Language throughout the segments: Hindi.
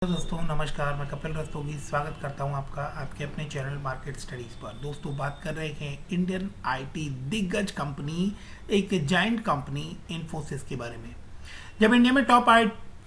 दोस्तों नमस्कार, मैं कपिल रस्तोगी स्वागत करता हूं आपका आपके अपने चैनल मार्केट स्टडीज़ पर। दोस्तों बात कर रहे हैं इंडियन आईटी दिग्गज कंपनी, एक जाइंट कंपनी इन्फोसिस के बारे में। जब इंडिया में टॉप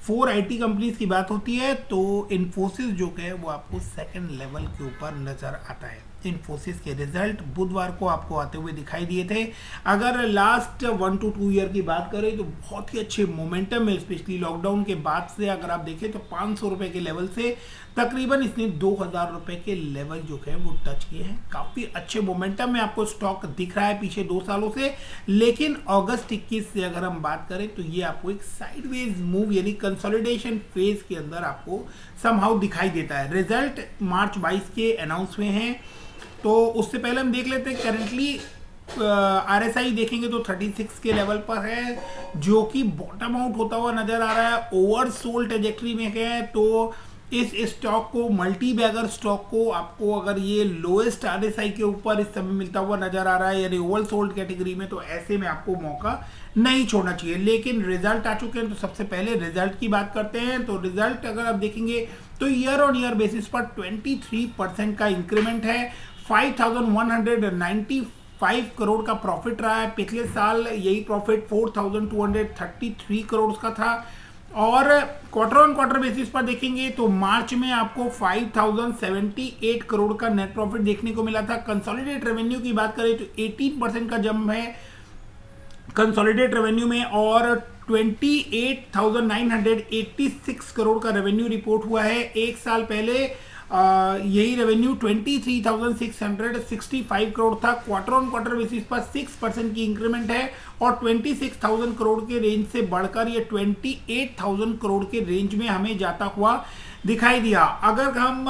4 आईटी कंपनीज की बात होती है तो इन्फोसिस जो है वो आपको सेकंड लेवल के ऊपर नज़र आता है। इन्फोसिस के रिजल्ट बुधवार को आपको आते हुए दिखाई दिए थे। अगर लास्ट 1 to 2 ईयर की बात करें तो बहुत ही अच्छे मोमेंटम में, स्पेशली लॉकडाउन के बाद से अगर आप देखें तो 500 रुपए के लेवल से तकरीबन इसने 2000 रुपए के लेवल जो है वो टच किए हैं। काफ़ी अच्छे मोमेंटम में आपको स्टॉक दिख रहा है पीछे 2 सालों से। लेकिन अगस्त 21 से अगर हम बात करें तो ये आपको एक साइडवेज मूव यानी कंसोलिडेशन फेज के अंदर आपको समहाउ दिखाई देता है। रिजल्ट मार्च 22 के अनाउंस हुए हैं, तो उससे पहले हम देख लेते हैं करंटली RSI देखेंगे तो 36 के लेवल पर है, जो कि बॉटम आउट होता हुआ नजर आ रहा है। ओवरसोल्ड ट्रैजेक्टरी में है, तो इस स्टॉक को, मल्टी बैगर स्टॉक को, आपको अगर ये लोएस्ट RSI के ऊपर इस समय मिलता हुआ नजर आ रहा है यानी ओवरसोल्ड कैटेगरी में, तो ऐसे में आपको मौका नहीं छोड़ना चाहिए। लेकिन रिजल्ट आ चुके हैं तो सबसे पहले रिजल्ट की बात करते हैं। तो रिजल्ट अगर आप देखेंगे तो ईयर ऑन ईयर बेसिस पर 23% का इंक्रीमेंट है। 5195 करोड़ का प्रॉफिट रहा है। पिछले साल यही प्रॉफिट 4233 करोड़ का था। और क्वार्टर ऑन क्वार्टर बेसिस पर देखेंगे तो मार्च में आपको 5078 करोड़ का नेट प्रॉफिट देखने को मिला था। कंसोलिडेट रेवेन्यू की बात करें तो 18% का जंप है कंसोलिडेट रेवेन्यू में, और 28,986 करोड़ का रेवेन्यू रिपोर्ट हुआ है। एक साल पहले यही रेवेन्यू 23,665 करोड़ था। क्वार्टर ऑन क्वार्टर बेसिस पर 6% की इंक्रीमेंट है, और 26,000 करोड़ के रेंज से बढ़कर ये 28,000 करोड़ के रेंज में हमें जाता हुआ दिखाई दिया। अगर हम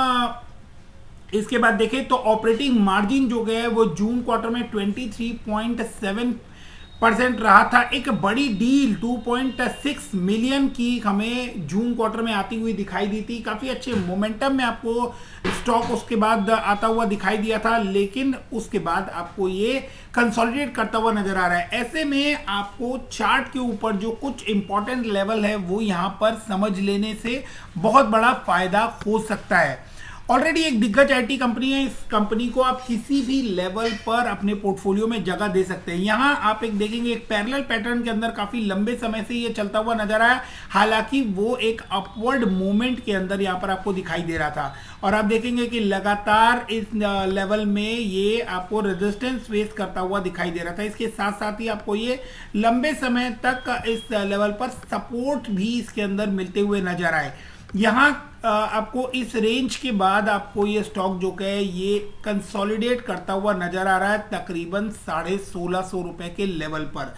इसके बाद देखें तो ऑपरेटिंग मार्जिन जो है वो जून क्वार्टर में 23.7% रहा था। एक बड़ी डील 2.6 मिलियन की हमें जून क्वार्टर में आती हुई दिखाई दी थी। काफ़ी अच्छे मोमेंटम में आपको स्टॉक उसके बाद आता हुआ दिखाई दिया था, लेकिन उसके बाद आपको ये कंसोलिडेट करता हुआ नजर आ रहा है। ऐसे में आपको चार्ट के ऊपर जो कुछ इंपॉर्टेंट लेवल है वो यहाँ पर समझ लेने से बहुत बड़ा फायदा हो सकता है। ऑलरेडी एक दिग्गज आईटी कंपनी है। इस कंपनी को आप किसी भी लेवल पर अपने पोर्टफोलियो में जगह दे सकते हैं। यहाँ आप एक देखेंगे एक पैरेलल पैटर्न के अंदर काफी लंबे समय से ये चलता हुआ नजर आया, हालांकि वो एक अपवर्ड मूवमेंट के अंदर यहाँ पर आपको दिखाई दे रहा था। और आप देखेंगे कि लगातार इस लेवल में ये आपको रेजिस्टेंस फेस करता हुआ दिखाई दे रहा था। इसके साथ साथ ही आपको ये लंबे समय तक इस लेवल पर सपोर्ट भी इसके अंदर मिलते हुए नजर आए। यहाँ आपको इस रेंज के बाद आपको ये स्टॉक जो है ये कंसोलिडेट करता हुआ नजर आ रहा है तकरीबन 1650 रुपए के लेवल पर।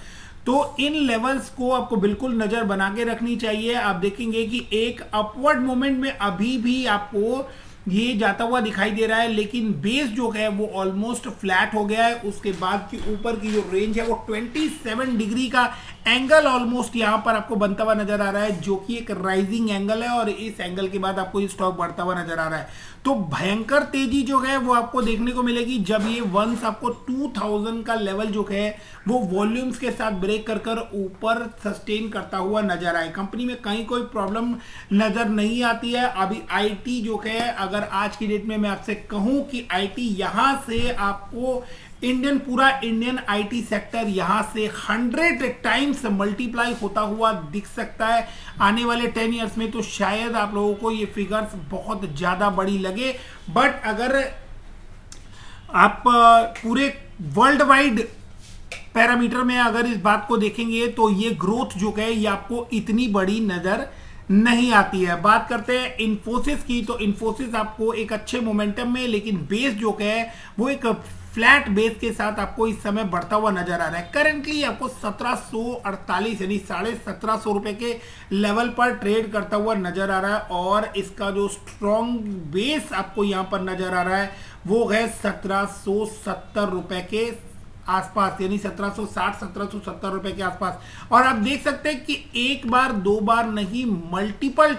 तो इन लेवल्स को आपको बिल्कुल नजर बना के रखनी चाहिए। आप देखेंगे कि एक अपवर्ड मोमेंट में अभी भी आपको ये जाता हुआ दिखाई दे रहा है, लेकिन बेस जो है वो ऑलमोस्ट फ्लैट हो गया है। उसके बाद की ऊपर की जो रेंज है वो 27 डिग्री का एंगल ऑलमोस्ट यहाँ पर आपको बनता हुआ नजर आ रहा है, जो कि एक राइजिंग एंगल है, और इस एंगल के बाद आपको ये स्टॉक बढ़ता हुआ नजर आ रहा है। तो भयंकर तेजी जो है वो आपको देखने को मिलेगी जब ये वंस आपको 2000 का लेवल जो है वो वॉल्यूम्स के साथ ब्रेक कर ऊपर सस्टेन करता हुआ नजर आए। कंपनी में कहीं कोई प्रॉब्लम नजर नहीं आती है। अभी आईटी जो है, अगर आज की डेट में मैं आपसे कहूं कि आईटी यहां से आपको पूरा इंडियन आईटी सेक्टर यहां से 100 टाइम्स मल्टीप्लाई होता हुआ दिख सकता है आने वाले 10 इयर्स में। तो शायद आप लोगों को ये फिगर्स बहुत ज्यादा बड़ी लगे, बट अगर आप पूरे वर्ल्ड वाइड पैरामीटर में अगर इस बात को देखेंगे तो ये ग्रोथ जो है ये आपको इतनी बड़ी नजर नहीं आती है। बात करते हैं इन्फोसिस की, तो इन्फोसिस आपको एक अच्छे मोमेंटम में, लेकिन बेस जो है वो एक फ्लैट बेस के साथ आपको इस समय बढ़ता हुआ नजर आ रहा है। करंटली आपको 1748 यानी 1750 रुपए के लेवल पर ट्रेड करता हुआ नजर आ रहा है, और इसका जो स्ट्रॉन्ग बेस आपको यहां पर नजर आ रहा है वो है 1770 रुपए के आसपास, यानी 1760-1770 रुपए के आसपास। और आप देख सकते हैं कि एक बार दो बार नहीं, मल्टीपल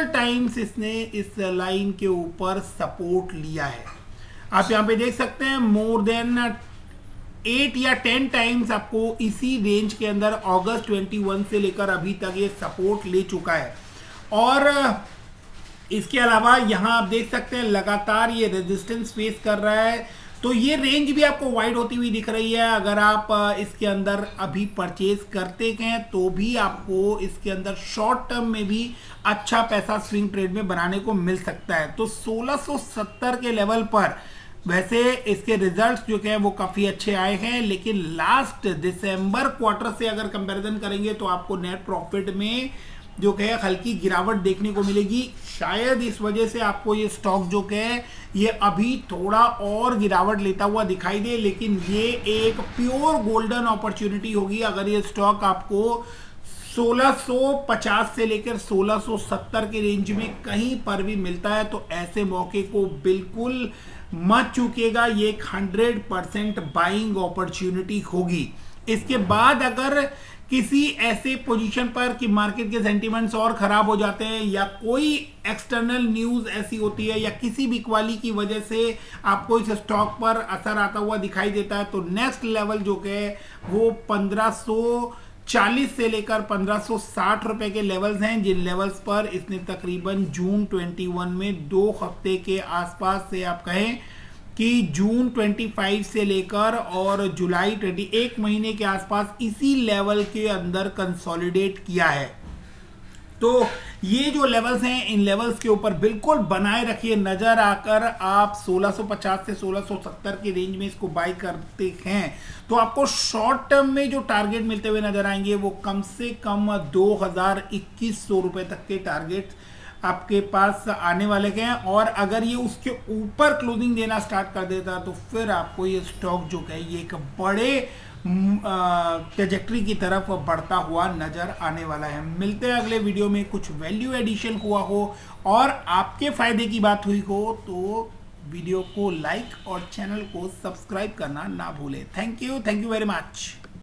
टाइम्स इसने इस लाइन के ऊपर सपोर्ट लिया है। आप यहां पे देख सकते हैं मोर देन 8 या 10 टाइम्स आपको इसी रेंज के अंदर अगस्त 21 से लेकर अभी तक ये सपोर्ट ले चुका है। और इसके अलावा यहाँ आप देख सकते हैं लगातार ये रेजिस्टेंस फेस कर रहा है, तो ये रेंज भी आपको वाइड होती हुई दिख रही है। अगर आप इसके अंदर अभी परचेज करते हैं तो भी आपको इसके अंदर शॉर्ट टर्म में भी अच्छा पैसा स्विंग ट्रेड में बनाने को मिल सकता है। तो 1670 के लेवल पर वैसे इसके रिजल्ट्स जो है वो काफ़ी अच्छे आए हैं, लेकिन लास्ट दिसंबर क्वार्टर से अगर कंपैरिजन करेंगे तो आपको नेट प्रॉफिट में जो है हल्की गिरावट देखने को मिलेगी। शायद इस वजह से आपको ये स्टॉक जो है ये अभी थोड़ा और गिरावट लेता हुआ दिखाई दे, लेकिन ये एक प्योर गोल्डन अपॉर्चुनिटी होगी अगर ये स्टॉक आपको 1650 से लेकर 1670 के रेंज में कहीं पर भी मिलता है, तो ऐसे मौके को बिल्कुल मत चूकेगा। ये एक 100% बाइंग अपॉर्चुनिटी होगी। इसके बाद अगर किसी ऐसे पोजीशन पर कि मार्केट के सेंटिमेंट्स और खराब हो जाते हैं या कोई एक्सटर्नल न्यूज ऐसी होती है या किसी भी क्वाली की वजह से आपको इस स्टॉक पर असर आता हुआ दिखाई देता है, तो नेक्स्ट लेवल जो है वो 1540 से लेकर 1560 रुपए के लेवल्स हैं, जिन लेवल्स पर इसने तकरीबन जून 21 में 2 हफ्ते के आसपास से आप कहें कि जून 25 से लेकर और जुलाई 21 महीने के आसपास इसी लेवल के अंदर कंसोलिडेट किया है। तो ये जो लेवल्स हैं इन लेवल्स के ऊपर बिल्कुल बनाए रखिए नजर, आकर आप 1650 से 1670 की रेंज में इसको बाय करते हैं तो आपको शॉर्ट टर्म में जो टारगेट मिलते हुए नजर आएंगे वो कम से कम 2100 रुपए तक के टारगेट आपके पास आने वाले हैं। और अगर ये उसके ऊपर क्लोजिंग देना स्टार्ट कर देता तो फिर आपको ये स्टॉक जो है ये एक बड़े ट्रैजेक्टरी की तरफ बढ़ता हुआ नजर आने वाला है। मिलते हैं अगले वीडियो में, कुछ वैल्यू एडिशन हुआ हो और आपके फायदे की बात हुई हो तो वीडियो को लाइक और चैनल को सब्सक्राइब करना ना भूलें। Thank you very much.